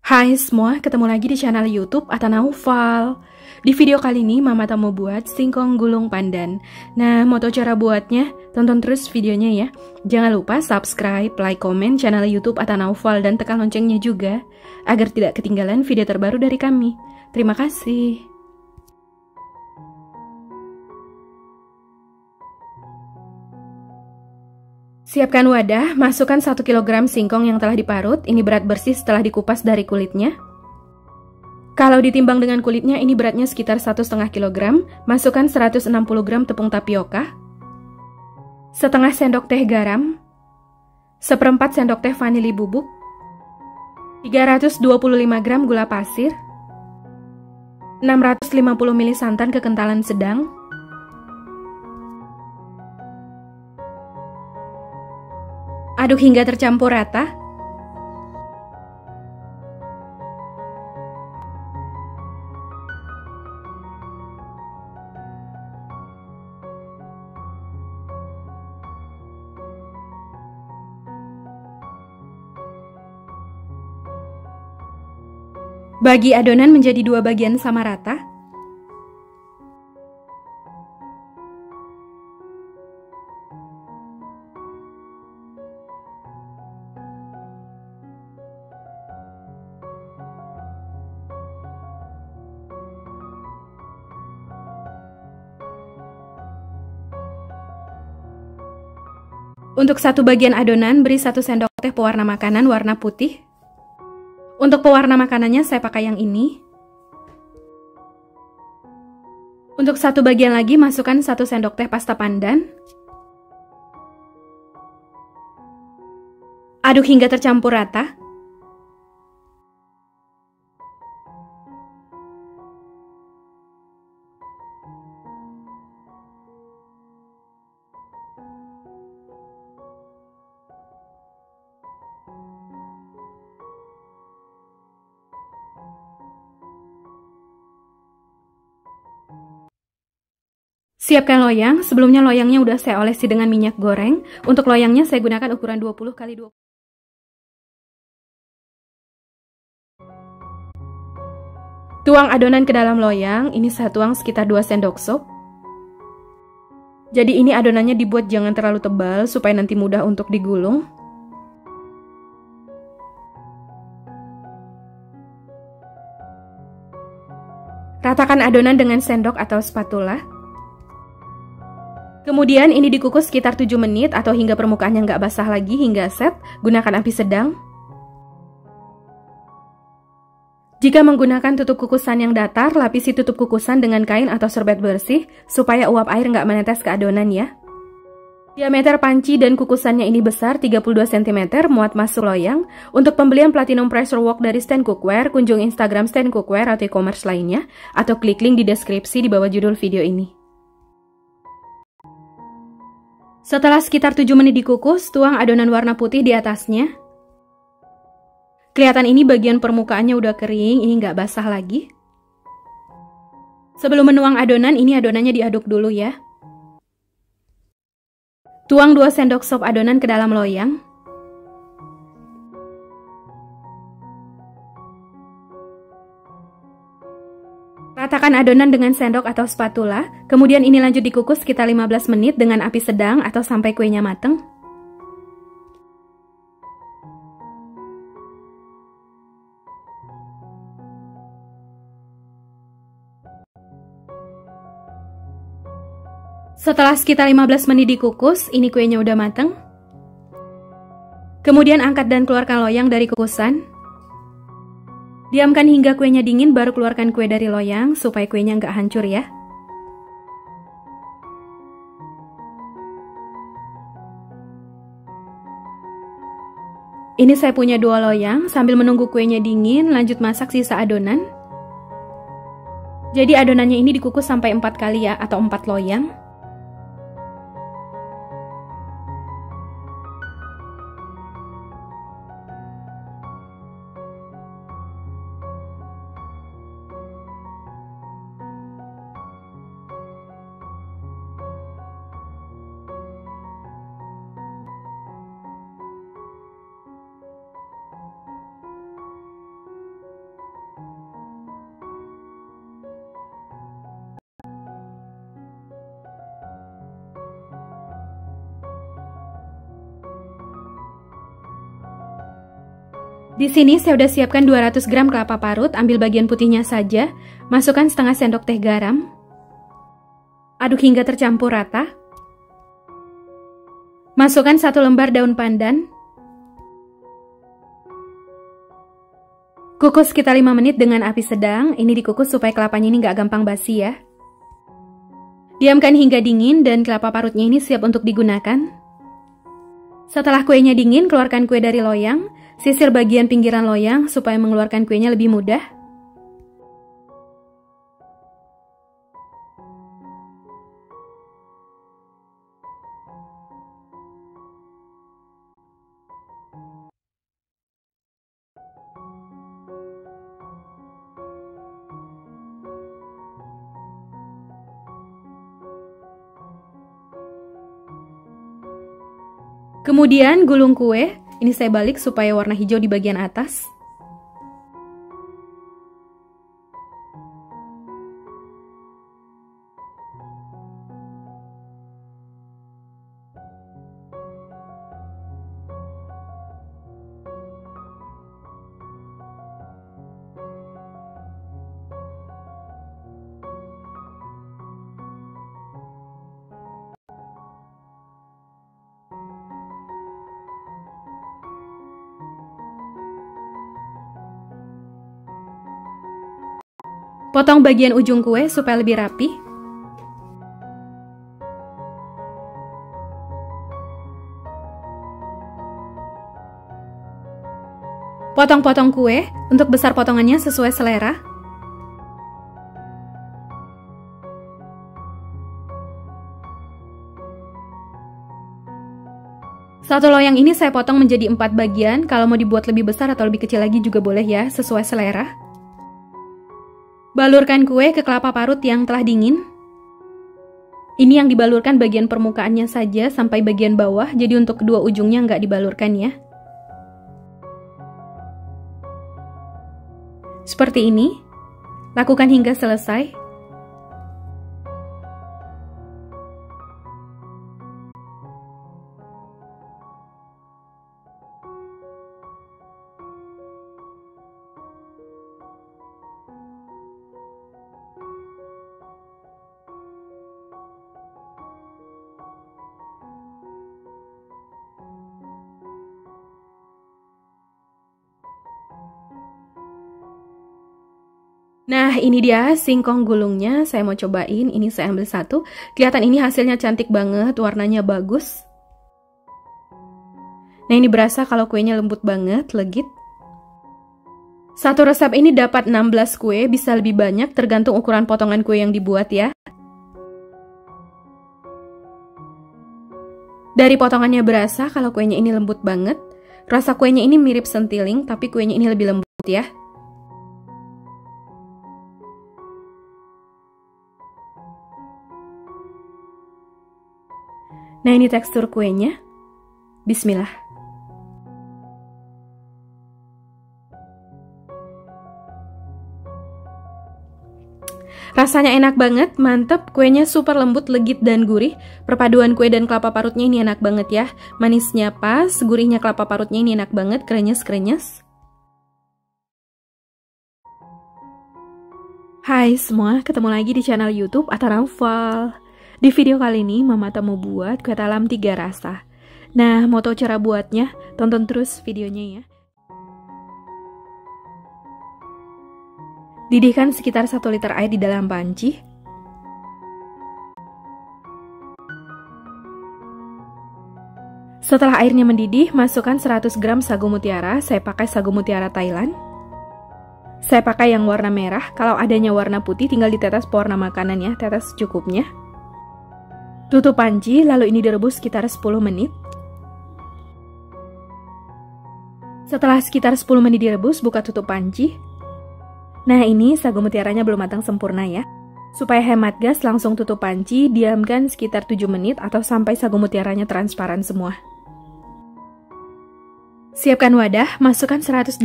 Hai semua, ketemu lagi di channel YouTube Ata Naufal. Di video kali ini Mama mau buat singkong gulung pandan. Nah, mau tahu cara buatnya? Tonton terus videonya ya. Jangan lupa subscribe, like, komen channel YouTube Ata Naufal dan tekan loncengnya juga agar tidak ketinggalan video terbaru dari kami. Terima kasih. Siapkan wadah, masukkan 1 kg singkong yang telah diparut. Ini berat bersih setelah dikupas dari kulitnya. Kalau ditimbang dengan kulitnya, ini beratnya sekitar 1,5 kg. Masukkan 160 gram tepung tapioka, setengah sendok teh garam, seperempat sendok teh vanili bubuk, 325 gram gula pasir, 650 ml santan kekentalan sedang, aduk hingga tercampur rata. Bagi adonan menjadi 2 bagian sama rata. Untuk 1 bagian adonan, beri 1 sendok teh pewarna makanan warna putih. Untuk pewarna makanannya saya pakai yang ini. Untuk 1 bagian lagi, masukkan 1 sendok teh pasta pandan. Aduk hingga tercampur rata. Siapkan loyang. Sebelumnya loyangnya udah saya olesi dengan minyak goreng. Untuk loyangnya saya gunakan ukuran 20 x 20. Tuang adonan ke dalam loyang. Ini saya tuang sekitar 2 sendok sup. Jadi ini adonannya dibuat jangan terlalu tebal supaya nanti mudah untuk digulung. Ratakan adonan dengan sendok atau spatula. Kemudian ini dikukus sekitar 7 menit atau hingga permukaannya nggak basah lagi hingga set. Gunakan api sedang. Jika menggunakan tutup kukusan yang datar, lapisi tutup kukusan dengan kain atau serbet bersih supaya uap air nggak menetes ke adonan ya. Diameter panci dan kukusannya ini besar 32 cm, muat masuk loyang. Untuk pembelian Platinum Pressure Wok dari Stand Cookware, kunjungi Instagram Stand Cookware atau e-commerce lainnya, atau klik link di deskripsi di bawah judul video ini. Setelah sekitar 7 menit dikukus, tuang adonan warna putih di atasnya. Kelihatan ini bagian permukaannya udah kering, ini nggak basah lagi. Sebelum menuang adonan, ini adonannya diaduk dulu ya. Tuang 2 sendok sop adonan ke dalam loyang. Ratakan adonan dengan sendok atau spatula, kemudian ini lanjut dikukus sekitar 15 menit dengan api sedang atau sampai kuenya mateng. Setelah sekitar 15 menit dikukus, ini kuenya udah mateng. Kemudian angkat dan keluarkan loyang dari kukusan. Diamkan hingga kuenya dingin baru keluarkan kue dari loyang supaya kuenya nggak hancur ya. Ini saya punya 2 loyang, sambil menunggu kuenya dingin lanjut masak sisa adonan. Jadi adonannya ini dikukus sampai 4 kali ya, atau 4 loyang. Di sini saya udah siapkan 200 gram kelapa parut, ambil bagian putihnya saja. Masukkan setengah sendok teh garam. Aduk hingga tercampur rata. Masukkan 1 lembar daun pandan. Kukus sekitar 5 menit dengan api sedang. Ini dikukus supaya kelapanya ini nggak gampang basi ya. Diamkan hingga dingin dan kelapa parutnya ini siap untuk digunakan. Setelah kuenya dingin, keluarkan kue dari loyang. Sisir bagian pinggiran loyang supaya mengeluarkan kuenya lebih mudah. Kemudian gulung kue, ini saya balik supaya warna hijau di bagian atas. Potong bagian ujung kue supaya lebih rapi. Potong-potong kue, untuk besar potongannya sesuai selera. Satu loyang ini saya potong menjadi 4 bagian, kalau mau dibuat lebih besar atau lebih kecil lagi juga boleh ya, sesuai selera. Balurkan kue ke kelapa parut yang telah dingin. Ini yang dibalurkan bagian permukaannya saja sampai bagian bawah, jadi untuk kedua ujungnya nggak dibalurkan ya. Seperti ini. Lakukan hingga selesai. Nah, ini dia singkong gulungnya. Saya mau cobain. Ini saya ambil 1. Kelihatan ini hasilnya cantik banget, warnanya bagus. Nah, ini berasa kalau kuenya lembut banget, legit. Satu resep ini dapat 16 kue, bisa lebih banyak tergantung ukuran potongan kue yang dibuat ya. Dari potongannya berasa kalau kuenya ini lembut banget. Rasa kuenya ini mirip sentiling, tapi kuenya ini lebih lembut ya. Nah, ini tekstur kuenya. Bismillah. Rasanya enak banget, mantep. Kuenya super lembut, legit, dan gurih. Perpaduan kue dan kelapa parutnya ini enak banget ya. Manisnya pas, gurihnya kelapa parutnya ini enak banget, krenyes-krenyes. Hai semua, ketemu lagi di channel YouTube Atta Naufal. Di video kali ini, Mama Atta mau buat kue talam 3 rasa. Nah, mau tahu cara buatnya? Tonton terus videonya ya. Didihkan sekitar 1 liter air di dalam panci. Setelah airnya mendidih, masukkan 100 gram sagu mutiara. Saya pakai sagu mutiara Thailand. Saya pakai yang warna merah. Kalau adanya warna putih, tinggal ditetes pewarna makanan ya, tetes secukupnya. Tutup panci, lalu ini direbus sekitar 10 menit. Setelah sekitar 10 menit direbus, buka tutup panci. Nah, ini sagu mutiaranya belum matang sempurna ya. Supaya hemat gas, langsung tutup panci, diamkan sekitar 7 menit atau sampai sagu mutiaranya transparan semua. Siapkan wadah, masukkan 185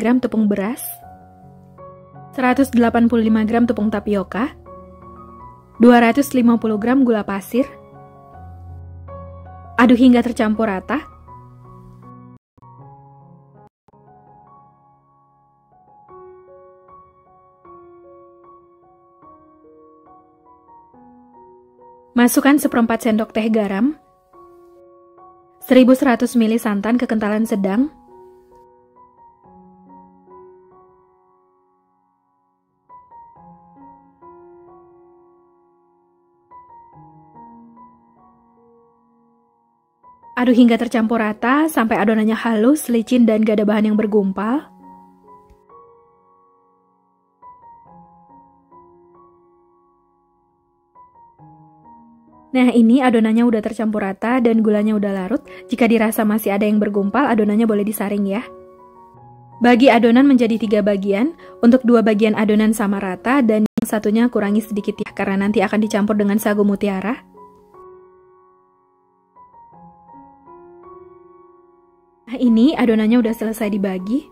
gram tepung beras, 185 gram tepung tapioka, 250 gram gula pasir. Aduk hingga tercampur rata. Masukkan seperempat sendok teh garam, 1100 ml santan kekentalan sedang, aduk hingga tercampur rata sampai adonannya halus, licin, dan gak ada bahan yang bergumpal. Nah, ini adonannya udah tercampur rata dan gulanya udah larut. Jika dirasa masih ada yang bergumpal, adonannya boleh disaring ya. Bagi adonan menjadi 3 bagian, untuk 2 bagian adonan sama rata dan yang satunya kurangi sedikit ya, karena nanti akan dicampur dengan sagu mutiara. Nah, ini adonannya udah selesai dibagi.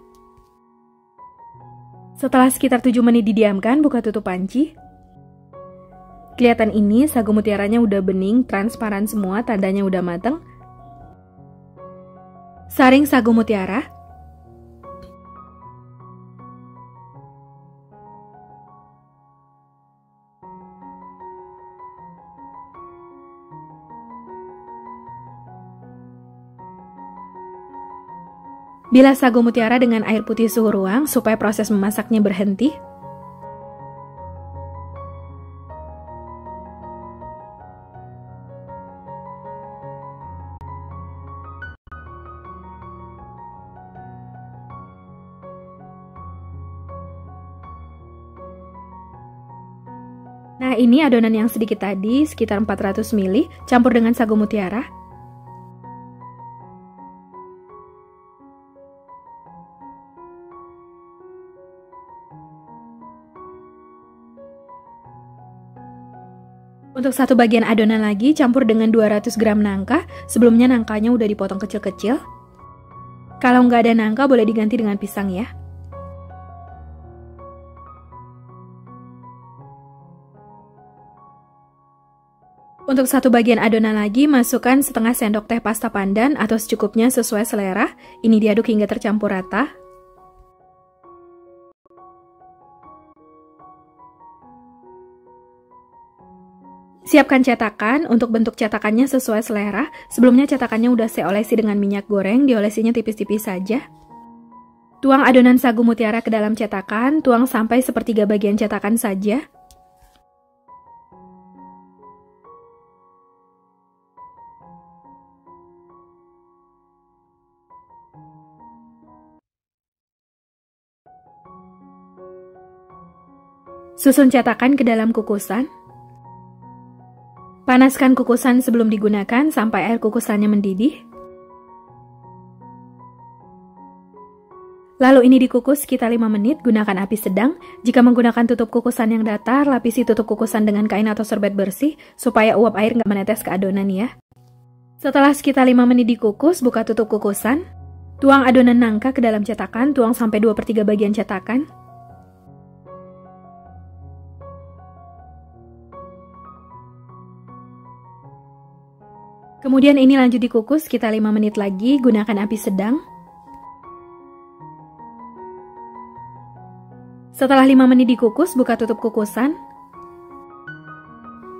Setelah sekitar 7 menit didiamkan, buka tutup panci. Kelihatan ini sagu mutiaranya udah bening, transparan semua, tandanya udah mateng. Saring sagu mutiara. Bilas sagu mutiara dengan air putih suhu ruang supaya proses memasaknya berhenti. Nah, ini adonan yang sedikit tadi, sekitar 400 ml, campur dengan sagu mutiara. Untuk satu bagian adonan lagi, campur dengan 200 gram nangka. Sebelumnya nangkanya udah dipotong kecil-kecil. Kalau nggak ada nangka, boleh diganti dengan pisang ya. Untuk satu bagian adonan lagi, masukkan setengah sendok teh pasta pandan atau secukupnya sesuai selera. Ini diaduk hingga tercampur rata. Siapkan cetakan. Untuk bentuk cetakannya sesuai selera. Sebelumnya cetakannya udah saya olesi dengan minyak goreng, diolesinya tipis-tipis saja. Tuang adonan sagu mutiara ke dalam cetakan, tuang sampai sepertiga bagian cetakan saja. Susun cetakan ke dalam kukusan. Panaskan kukusan sebelum digunakan sampai air kukusannya mendidih. Lalu ini dikukus sekitar 5 menit, gunakan api sedang. Jika menggunakan tutup kukusan yang datar, lapisi tutup kukusan dengan kain atau serbet bersih, supaya uap air nggak menetes ke adonan ya. Setelah sekitar 5 menit dikukus, buka tutup kukusan. Tuang adonan nangka ke dalam cetakan, tuang sampai 2/3 bagian cetakan. Kemudian ini lanjut dikukus sekitar 5 menit lagi, gunakan api sedang. Setelah 5 menit dikukus, buka tutup kukusan.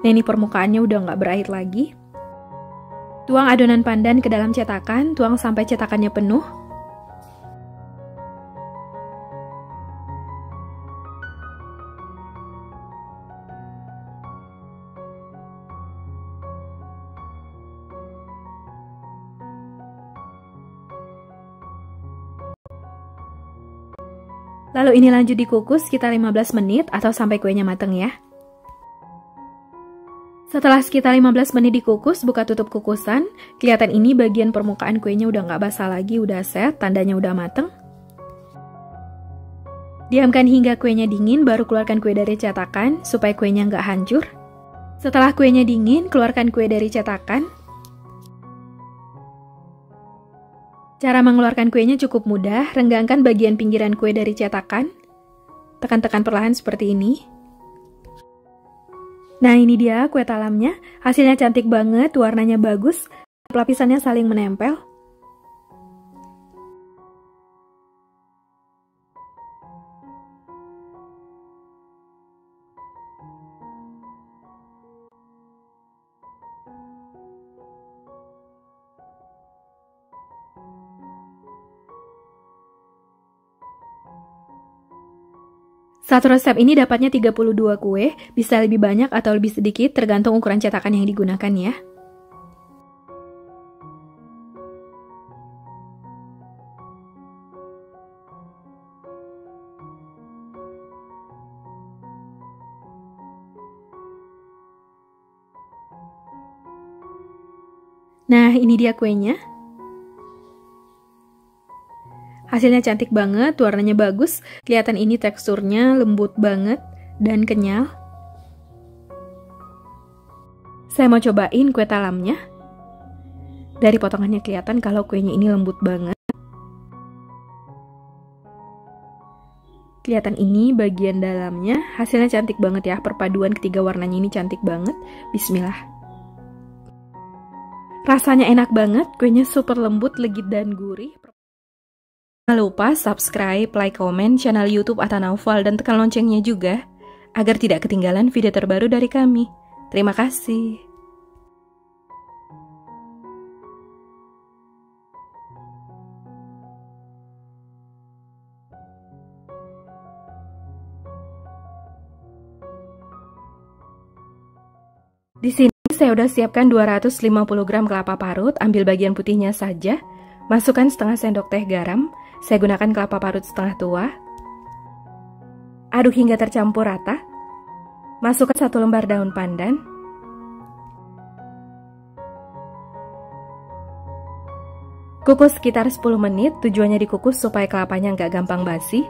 Nah, ini permukaannya udah nggak berair lagi. Tuang adonan pandan ke dalam cetakan, tuang sampai cetakannya penuh. Lalu ini lanjut dikukus sekitar 15 menit atau sampai kuenya mateng ya. Setelah sekitar 15 menit dikukus, buka tutup kukusan. Kelihatan ini bagian permukaan kuenya udah nggak basah lagi, udah set, tandanya udah mateng. Diamkan hingga kuenya dingin, baru keluarkan kue dari cetakan supaya kuenya nggak hancur. Setelah kuenya dingin, keluarkan kue dari cetakan. Cara mengeluarkan kuenya cukup mudah, renggangkan bagian pinggiran kue dari cetakan. Tekan-tekan perlahan seperti ini. Nah, ini dia kue talamnya. Hasilnya cantik banget, warnanya bagus, lapisannya saling menempel. Satu resep ini dapatnya 32 kue, bisa lebih banyak atau lebih sedikit tergantung ukuran cetakan yang digunakan ya. Nah, ini dia kuenya. Hasilnya cantik banget, warnanya bagus, kelihatan ini teksturnya lembut banget dan kenyal. Saya mau cobain kue talamnya. Dari potongannya kelihatan kalau kuenya ini lembut banget. Kelihatan ini bagian dalamnya, hasilnya cantik banget ya, perpaduan ketiga warnanya ini cantik banget. Bismillah. Rasanya enak banget, kuenya super lembut, legit dan gurih. Jangan lupa subscribe, like, komen channel YouTube Atta Naufal dan tekan loncengnya juga agar tidak ketinggalan video terbaru dari kami. Terima kasih. Di sini saya udah siapkan 250 gram kelapa parut, ambil bagian putihnya saja. Masukkan setengah sendok teh garam. Saya gunakan kelapa parut setengah tua. Aduk hingga tercampur rata. Masukkan 1 lembar daun pandan. Kukus sekitar 10 menit, tujuannya dikukus supaya kelapanya nggak gampang basi.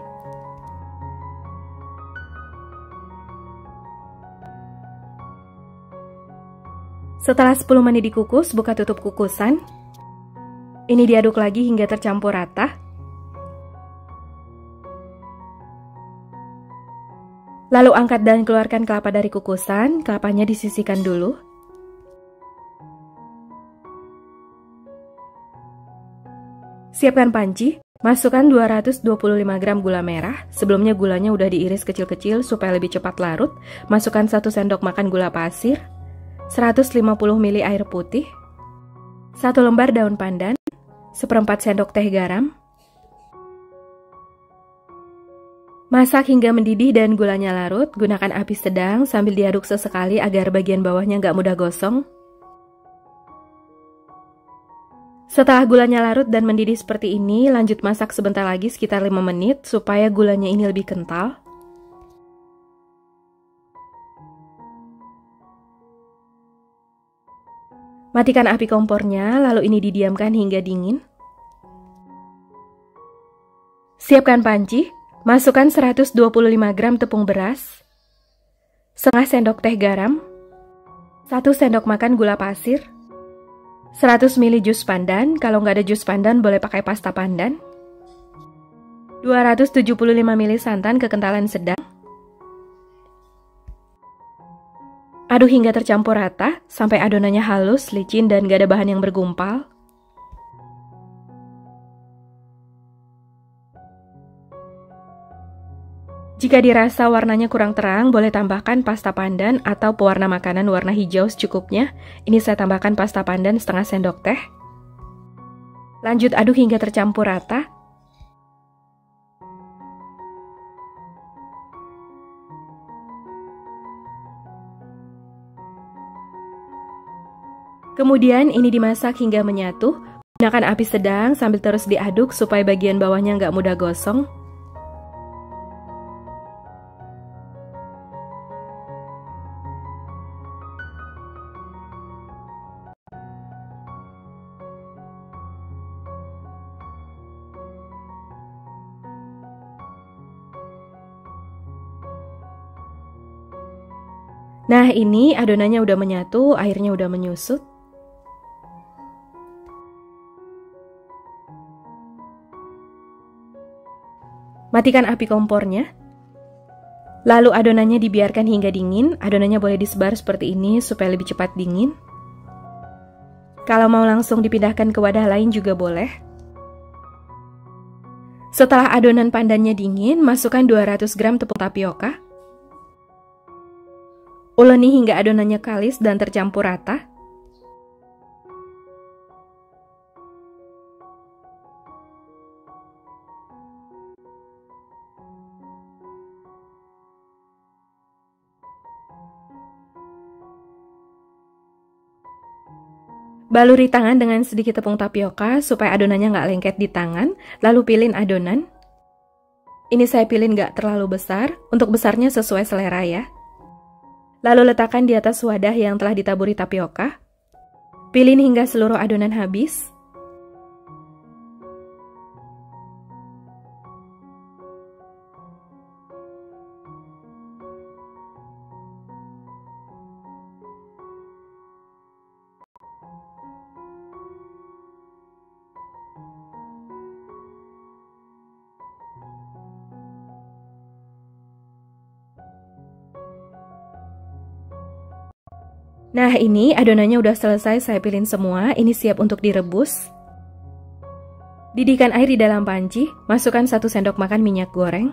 Setelah 10 menit dikukus, buka tutup kukusan. Ini diaduk lagi hingga tercampur rata. Lalu angkat dan keluarkan kelapa dari kukusan, kelapanya disisihkan dulu. Siapkan panci, masukkan 225 gram gula merah. Sebelumnya gulanya udah diiris kecil-kecil supaya lebih cepat larut. Masukkan 1 sendok makan gula pasir, 150 ml air putih, 1 lembar daun pandan, 1/4 sendok teh garam. Masak hingga mendidih dan gulanya larut, gunakan api sedang sambil diaduk sesekali agar bagian bawahnya nggak mudah gosong. Setelah gulanya larut dan mendidih seperti ini, lanjut masak sebentar lagi sekitar 5 menit supaya gulanya ini lebih kental. Matikan api kompornya, lalu ini didiamkan hingga dingin. Siapkan panci. Masukkan 125 gram tepung beras, setengah sendok teh garam, 1 sendok makan gula pasir, 100 ml jus pandan, kalau nggak ada jus pandan boleh pakai pasta pandan, 275 ml santan kekentalan sedang. Aduk hingga tercampur rata, sampai adonannya halus, licin, dan nggak ada bahan yang bergumpal. Jika dirasa warnanya kurang terang, boleh tambahkan pasta pandan atau pewarna makanan warna hijau secukupnya. Ini saya tambahkan pasta pandan setengah sendok teh. Lanjut aduk hingga tercampur rata. Kemudian ini dimasak hingga menyatu. Gunakan api sedang sambil terus diaduk supaya bagian bawahnya nggak mudah gosong. Nah, ini adonannya udah menyatu, airnya udah menyusut. Matikan api kompornya. Lalu adonannya dibiarkan hingga dingin. Adonannya boleh disebar seperti ini supaya lebih cepat dingin. Kalau mau langsung dipindahkan ke wadah lain juga boleh. Setelah adonan pandannya dingin, masukkan 200 gram tepung tapioka. Uleni hingga adonannya kalis dan tercampur rata. Baluri tangan dengan sedikit tepung tapioka supaya adonannya nggak lengket di tangan, lalu pilin adonan. Ini saya pilih nggak terlalu besar, untuk besarnya sesuai selera ya. Lalu letakkan di atas wadah yang telah ditaburi tapioka. Pilin hingga seluruh adonan habis. Nah, ini adonannya udah selesai, saya pilih semua, ini siap untuk direbus. Didihkan air di dalam panci, masukkan 1 sendok makan minyak goreng.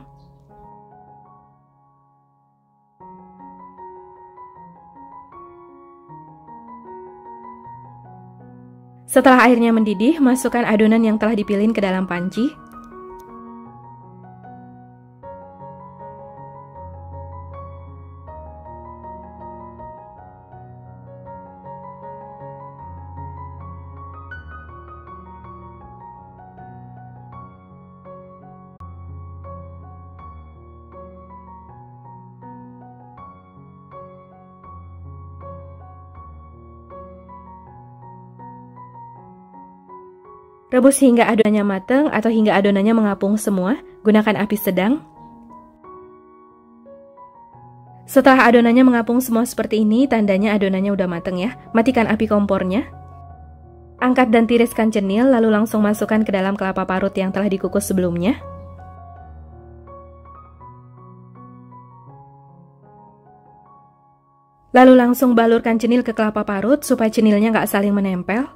Setelah airnya mendidih, masukkan adonan yang telah dipilih ke dalam panci. Rebus hingga adonannya matang atau hingga adonannya mengapung semua, gunakan api sedang. Setelah adonannya mengapung semua seperti ini, tandanya adonannya udah matang ya. Matikan api kompornya. Angkat dan tiriskan cenil, lalu langsung masukkan ke dalam kelapa parut yang telah dikukus sebelumnya. Lalu langsung balurkan cenil ke kelapa parut supaya cenilnya nggak saling menempel.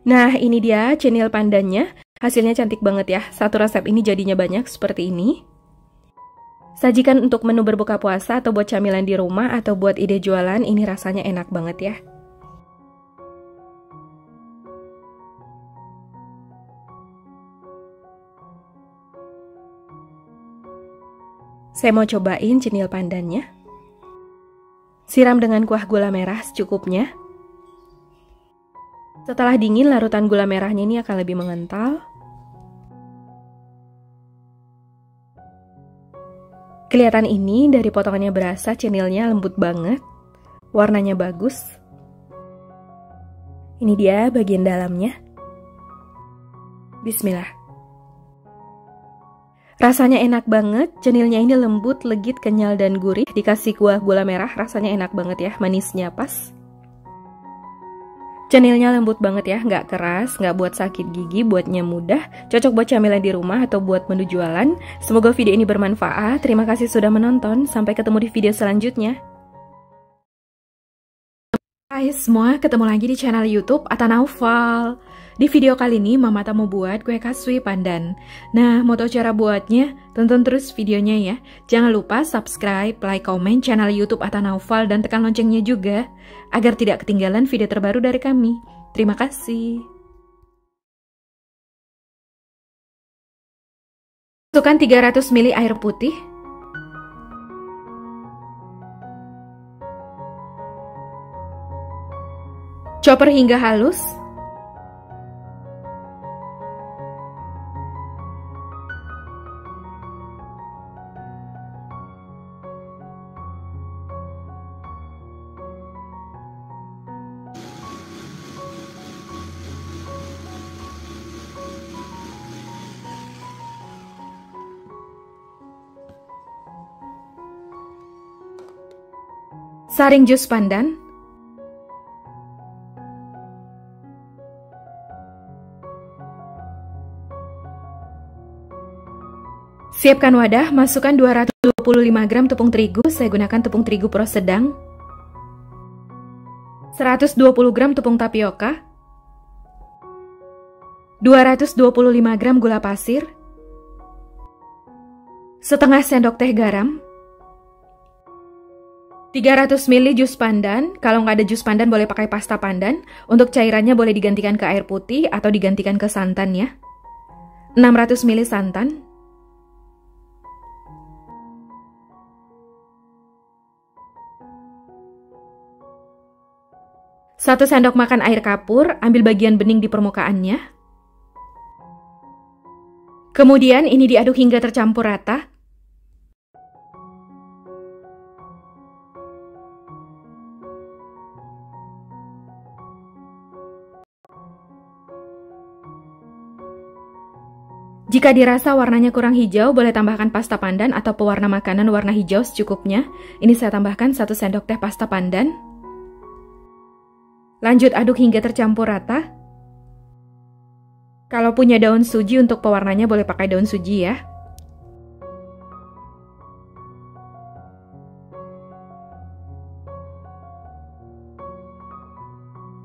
Nah, ini dia cenil pandannya. Hasilnya cantik banget ya. Satu resep ini jadinya banyak seperti ini. Sajikan untuk menu berbuka puasa atau buat camilan di rumah atau buat ide jualan, ini rasanya enak banget ya. Saya mau cobain cenil pandannya. Siram dengan kuah gula merah secukupnya. Setelah dingin, larutan gula merahnya ini akan lebih mengental. Kelihatan ini dari potongannya berasa cenilnya lembut banget. Warnanya bagus. Ini dia bagian dalamnya. Bismillah. Rasanya enak banget, cenilnya ini lembut, legit, kenyal, dan gurih. Dikasih kuah gula merah, rasanya enak banget ya, manisnya pas. Cenilnya lembut banget ya, nggak keras, nggak buat sakit gigi, buatnya mudah, cocok buat camilan di rumah atau buat menu jualan. Semoga video ini bermanfaat, terima kasih sudah menonton, sampai ketemu di video selanjutnya. Hai semua, ketemu lagi di channel YouTube Ata Naufal. Di video kali ini Mama mau buat kue kasui pandan. Nah, mau tahu cara buatnya? Tonton terus videonya ya. Jangan lupa subscribe, like, komen channel YouTube Ata Naufal dan tekan loncengnya juga agar tidak ketinggalan video terbaru dari kami. Terima kasih. Masukkan 300 ml air putih. Chopper hingga halus. Saring jus pandan. Siapkan wadah, masukkan 225 gram tepung terigu, saya gunakan tepung terigu pro sedang. 120 gram tepung tapioka. 225 gram gula pasir. Setengah sendok teh garam. 300 ml jus pandan, kalau nggak ada jus pandan boleh pakai pasta pandan. Untuk cairannya boleh digantikan ke air putih atau digantikan ke santan ya. 600 ml santan. Satu sendok makan air kapur, ambil bagian bening di permukaannya. Kemudian ini diaduk hingga tercampur rata. Jika dirasa warnanya kurang hijau, boleh tambahkan pasta pandan atau pewarna makanan warna hijau secukupnya. Ini saya tambahkan 1 sendok teh pasta pandan. Lanjut aduk hingga tercampur rata. Kalau punya daun suji untuk pewarnanya boleh pakai daun suji ya.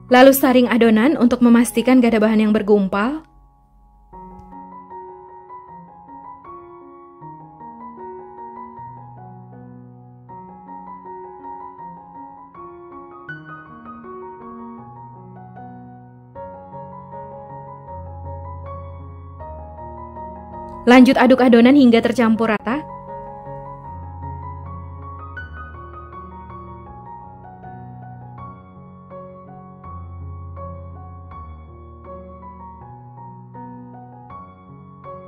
Lalu saring adonan untuk memastikan gak ada bahan yang bergumpal. Lanjut aduk adonan hingga tercampur rata.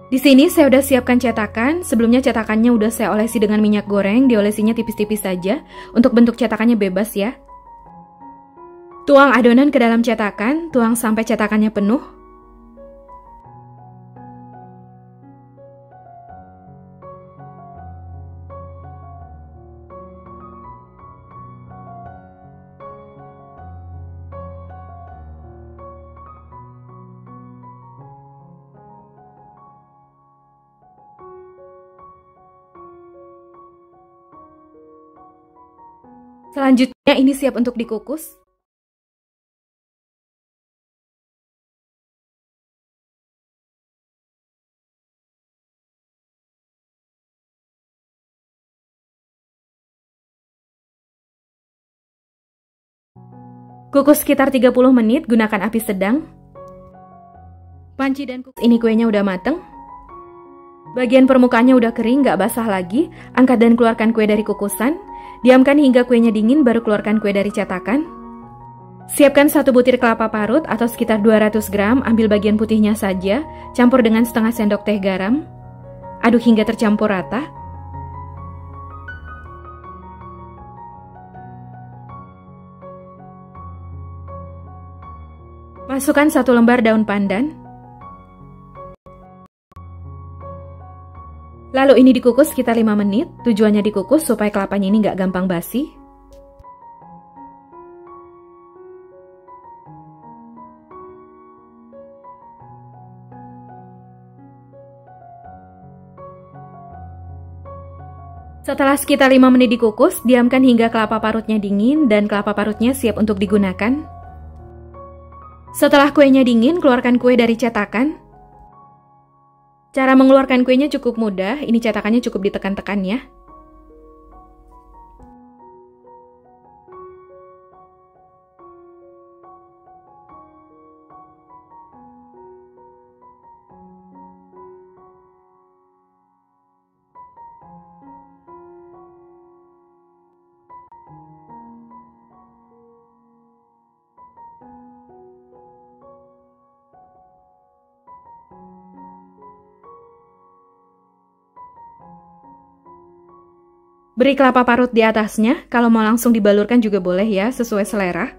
Di sini saya udah siapkan cetakan. Sebelumnya cetakannya udah saya olesi dengan minyak goreng, diolesinya tipis-tipis saja. Untuk bentuk cetakannya bebas ya. Tuang adonan ke dalam cetakan, tuang sampai cetakannya penuh. Selanjutnya ini siap untuk dikukus. Kukus sekitar 30 menit, gunakan api sedang. Panci dan kukus ini kuenya udah mateng. Bagian permukaannya udah kering, gak basah lagi. Angkat dan keluarkan kue dari kukusan. Diamkan hingga kuenya dingin, baru keluarkan kue dari cetakan. Siapkan 1 butir kelapa parut atau sekitar 200 gram, ambil bagian putihnya saja, campur dengan setengah sendok teh garam. Aduk hingga tercampur rata. Masukkan 1 lembar daun pandan. Lalu ini dikukus sekitar 5 menit. Tujuannya dikukus supaya kelapanya ini nggak gampang basi. Setelah sekitar 5 menit dikukus, diamkan hingga kelapa parutnya dingin dan kelapa parutnya siap untuk digunakan. Setelah kuenya dingin, keluarkan kue dari cetakan. Cara mengeluarkan kuenya cukup mudah, ini cetakannya cukup ditekan-tekan ya. Beri kelapa parut di atasnya, kalau mau langsung dibalurkan juga boleh ya, sesuai selera.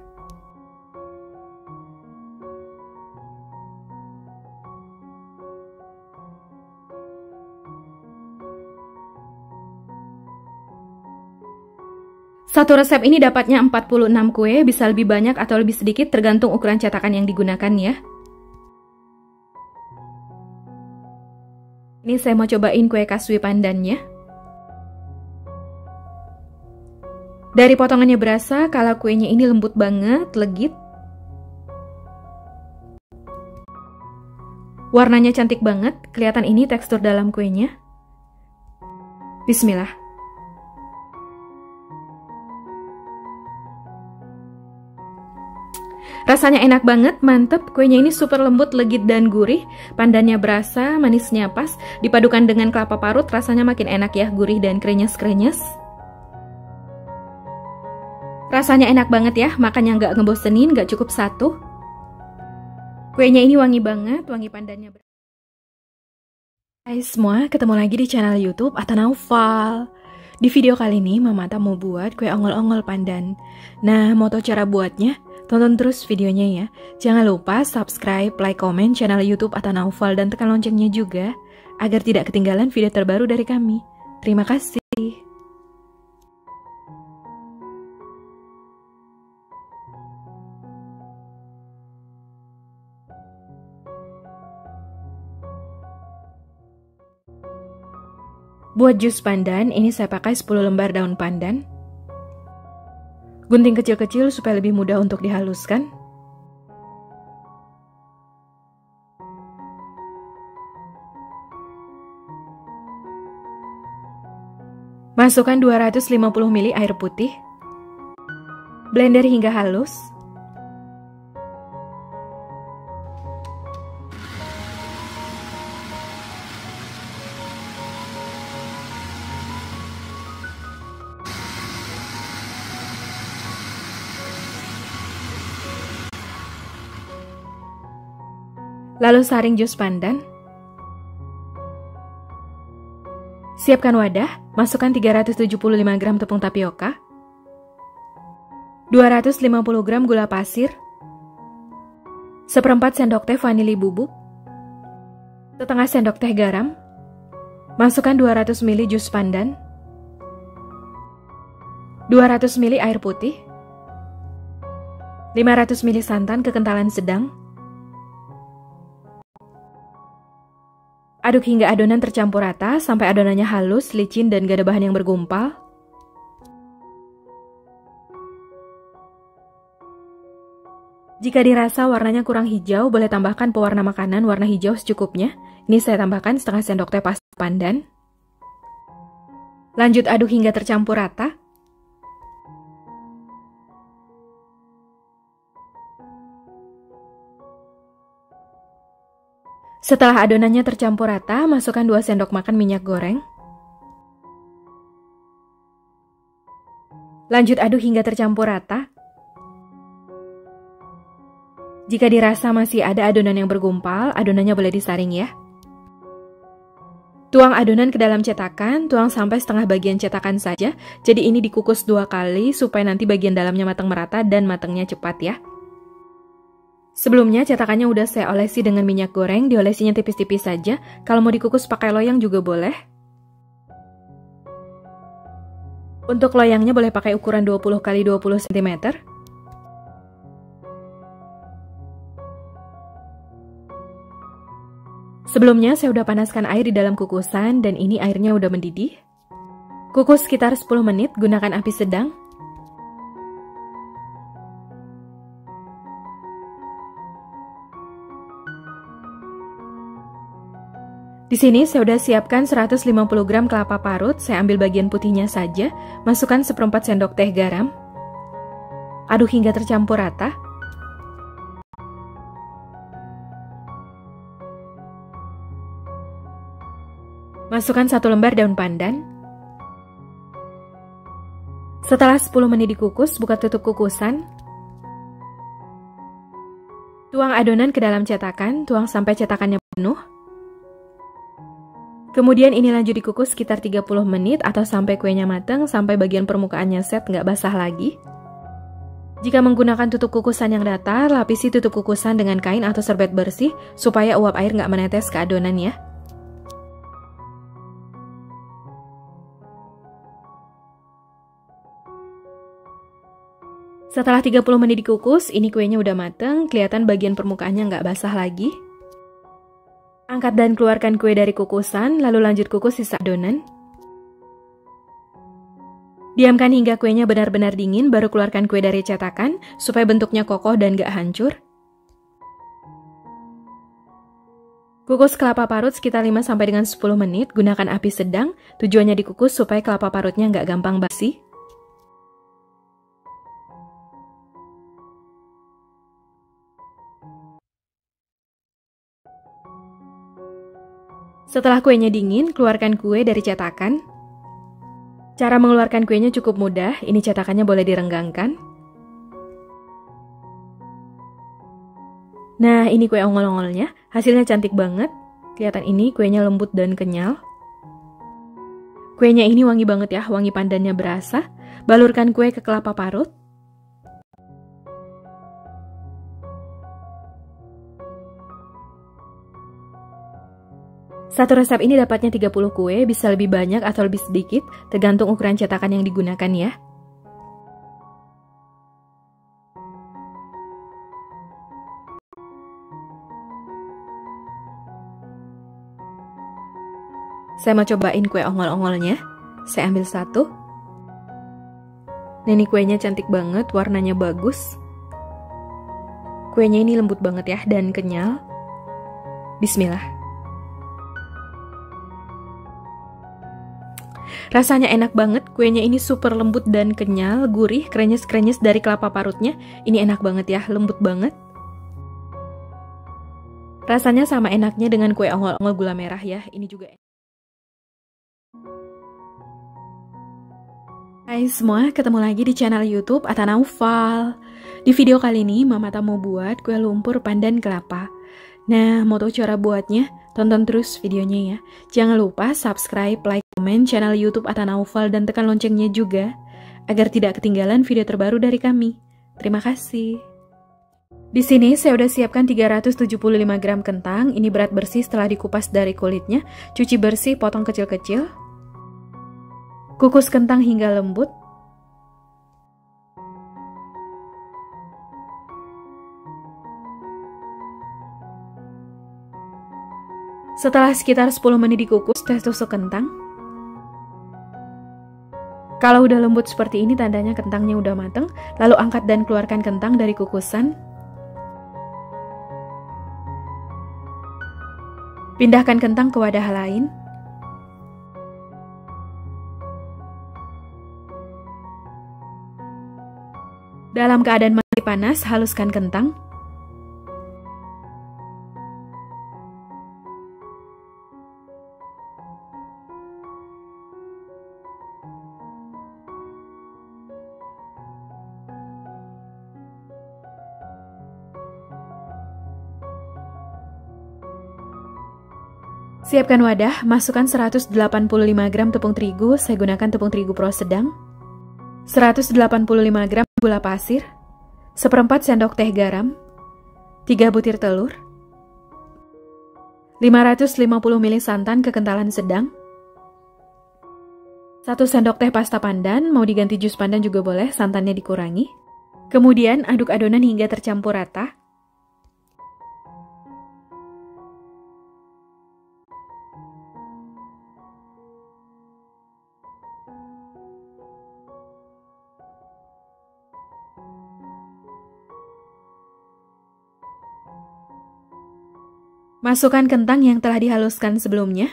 Satu resep ini dapatnya 46 kue, bisa lebih banyak atau lebih sedikit tergantung ukuran cetakan yang digunakan ya. Ini saya mau cobain kue kaswi pandannya. Dari potongannya berasa kalau kuenya ini lembut banget, legit. Warnanya cantik banget, kelihatan ini tekstur dalam kuenya. Bismillah. Rasanya enak banget, mantep. Kuenya ini super lembut, legit, dan gurih. Pandannya berasa, manisnya pas. Dipadukan dengan kelapa parut, rasanya makin enak ya, gurih dan krenyes-krenyes. Rasanya enak banget ya, makannya nggak ngebosenin, nggak cukup satu. Kuenya ini wangi banget, wangi pandannya. Hai semua, ketemu lagi di channel YouTube Atta Naufal. Di video kali ini, Mama Atta mau buat kue ongol-ongol pandan. Nah, mau tahu cara buatnya? Tonton terus videonya ya. Jangan lupa subscribe, like, komen channel YouTube Atta Naufal dan tekan loncengnya juga, agar tidak ketinggalan video terbaru dari kami. Terima kasih. Buat jus pandan, ini saya pakai 10 lembar daun pandan. Gunting kecil-kecil supaya lebih mudah untuk dihaluskan. Masukkan 250 ml air putih. Blender hingga halus. Lalu saring jus pandan. Siapkan wadah, masukkan 375 gram tepung tapioka, 250 gram gula pasir, 1/4 sendok teh vanili bubuk, setengah sendok teh garam, masukkan 200 ml jus pandan, 200 ml air putih, 500 ml santan kekentalan sedang. Aduk hingga adonan tercampur rata sampai adonannya halus, licin, dan gak ada bahan yang bergumpal. Jika dirasa warnanya kurang hijau, boleh tambahkan pewarna makanan warna hijau secukupnya. Ini saya tambahkan setengah sendok teh pasta pandan. Lanjut aduk hingga tercampur rata. Setelah adonannya tercampur rata, masukkan 2 sendok makan minyak goreng. Lanjut aduk hingga tercampur rata. Jika dirasa masih ada adonan yang bergumpal, adonannya boleh disaring ya. Tuang adonan ke dalam cetakan, tuang sampai setengah bagian cetakan saja. Jadi ini dikukus 2 kali supaya nanti bagian dalamnya matang merata dan matangnya cepat ya. Sebelumnya cetakannya udah saya olesi dengan minyak goreng, diolesinya tipis-tipis saja. Kalau mau dikukus pakai loyang juga boleh. Untuk loyangnya boleh pakai ukuran 20 x 20 cm. Sebelumnya saya udah panaskan air di dalam kukusan dan ini airnya udah mendidih. Kukus sekitar 10 menit, gunakan api sedang. Di sini saya udah siapkan 150 gram kelapa parut, saya ambil bagian putihnya saja, masukkan 1/4 sendok teh garam. Aduk hingga tercampur rata. Masukkan 1 lembar daun pandan. Setelah 10 menit dikukus, buka tutup kukusan. Tuang adonan ke dalam cetakan, tuang sampai cetakannya penuh. Kemudian ini lanjut dikukus sekitar 30 menit atau sampai kuenya matang, sampai bagian permukaannya set nggak basah lagi. Jika menggunakan tutup kukusan yang datar, lapisi tutup kukusan dengan kain atau serbet bersih supaya uap air nggak menetes ke adonan ya. Setelah 30 menit dikukus, ini kuenya udah mateng, kelihatan bagian permukaannya nggak basah lagi. Angkat dan keluarkan kue dari kukusan, lalu lanjut kukus sisa adonan. Diamkan hingga kuenya benar-benar dingin, baru keluarkan kue dari cetakan, supaya bentuknya kokoh dan gak hancur. Kukus kelapa parut sekitar 5-10 menit, gunakan api sedang, tujuannya dikukus supaya kelapa parutnya gak gampang basi. Setelah kuenya dingin, keluarkan kue dari cetakan. Cara mengeluarkan kuenya cukup mudah, ini cetakannya boleh direnggangkan. Nah, ini kue ongol-ongolnya, hasilnya cantik banget. Kelihatan ini kuenya lembut dan kenyal. Kuenya ini wangi banget ya, wangi pandannya berasa. Balurkan kue ke kelapa parut. Satu resep ini dapatnya 30 kue, bisa lebih banyak atau lebih sedikit, tergantung ukuran cetakan yang digunakan ya. Saya mau cobain kue ongol-ongolnya. Saya ambil satu. Nah, ini kuenya cantik banget, warnanya bagus. Kuenya ini lembut banget ya, dan kenyal. Bismillah. Rasanya enak banget, kuenya ini super lembut dan kenyal, gurih, krenyes-krenyes dari kelapa parutnya. Ini enak banget ya, lembut banget. Rasanya sama enaknya dengan kue ongol-ongol gula merah ya, ini juga enak. Hai semua, ketemu lagi di channel YouTube Ata Naufal. Di video kali ini, Mama Ata mau buat kue lumpur pandan kelapa. Nah, mau tahu cara buatnya? Tonton terus videonya ya. Jangan lupa subscribe, like, komen channel YouTube Ata Naufal dan tekan loncengnya juga agar tidak ketinggalan video terbaru dari kami. Terima kasih. Di sini saya udah siapkan 375 gram kentang. Ini berat bersih setelah dikupas dari kulitnya. Cuci bersih, potong kecil-kecil. Kukus kentang hingga lembut. Setelah sekitar 10 menit dikukus, tes tusuk kentang. Kalau udah lembut seperti ini, tandanya kentangnya udah mateng. Lalu angkat dan keluarkan kentang dari kukusan. Pindahkan kentang ke wadah lain. Dalam keadaan masih panas, haluskan kentang. Siapkan wadah, masukkan 185 gram tepung terigu, saya gunakan tepung terigu pro sedang. 185 gram gula pasir, 1/4 sendok teh garam, 3 butir telur, 550 ml santan kekentalan sedang, 1 sendok teh pasta pandan, mau diganti jus pandan juga boleh, santannya dikurangi. Kemudian aduk adonan hingga tercampur rata. Masukkan kentang yang telah dihaluskan sebelumnya.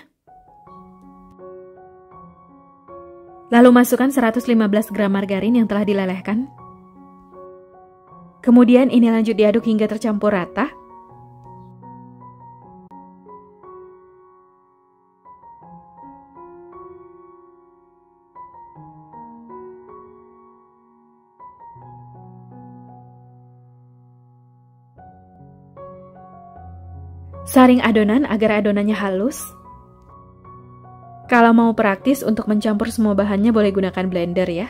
Lalu masukkan 115 gram margarin yang telah dilelehkan. Kemudian ini lanjut diaduk hingga tercampur rata. Saring adonan agar adonannya halus. Kalau mau praktis untuk mencampur semua bahannya boleh gunakan blender ya.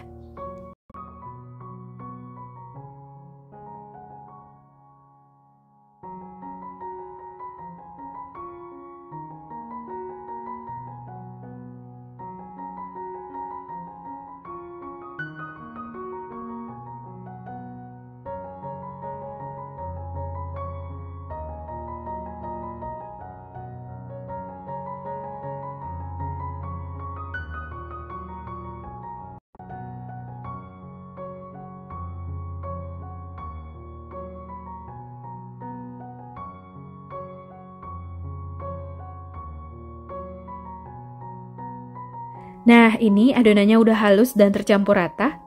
Nah, ini adonannya udah halus dan tercampur rata.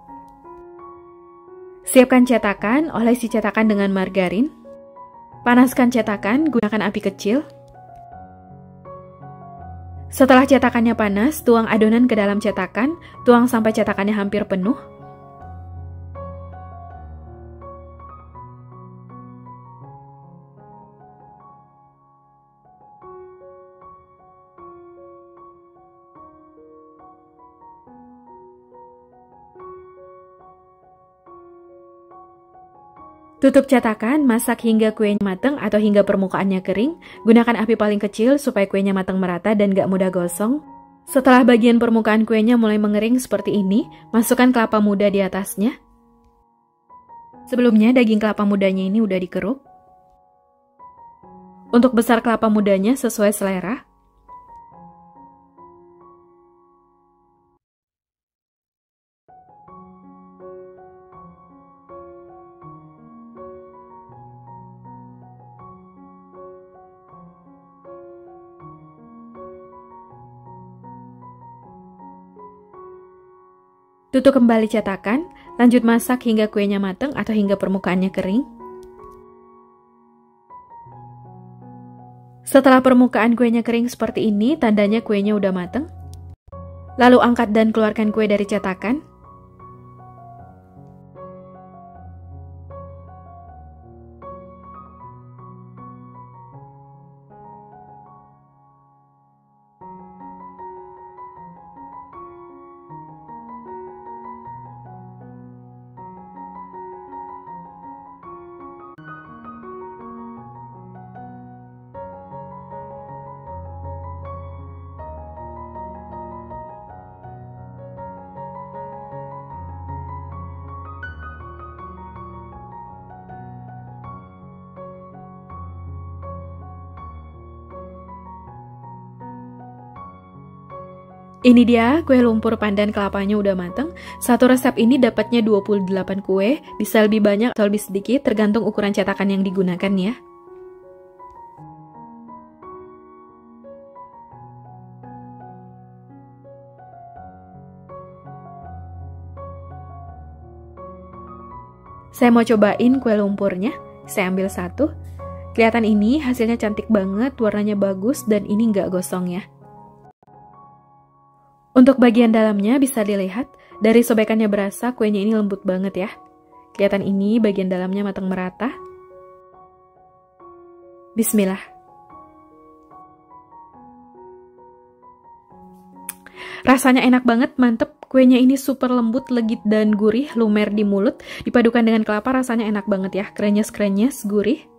Siapkan cetakan, olesi cetakan dengan margarin. Panaskan cetakan, gunakan api kecil. Setelah cetakannya panas, tuang adonan ke dalam cetakan, tuang sampai cetakannya hampir penuh. Tutup cetakan, masak hingga kuenya matang atau hingga permukaannya kering. Gunakan api paling kecil supaya kuenya matang merata dan gak mudah gosong. Setelah bagian permukaan kuenya mulai mengering seperti ini, masukkan kelapa muda di atasnya. Sebelumnya daging kelapa mudanya ini udah dikeruk. Untuk besar kelapa mudanya sesuai selera. Tutup kembali cetakan, lanjut masak hingga kuenya matang atau hingga permukaannya kering. Setelah permukaan kuenya kering seperti ini, tandanya kuenya udah matang. Lalu angkat dan keluarkan kue dari cetakan. Ini dia kue lumpur pandan kelapanya udah mateng. Satu resep ini dapatnya 28 kue, bisa lebih banyak atau lebih sedikit tergantung ukuran cetakan yang digunakan ya. Saya mau cobain kue lumpurnya, saya ambil satu. Kelihatan ini hasilnya cantik banget, warnanya bagus dan ini nggak gosong ya. Untuk bagian dalamnya bisa dilihat, dari sobekannya berasa kuenya ini lembut banget ya. Kelihatan ini bagian dalamnya matang merata. Bismillah. Rasanya enak banget, mantep. Kuenya ini super lembut, legit dan gurih, lumer di mulut. Dipadukan dengan kelapa rasanya enak banget ya, krenyes-krenyes, gurih.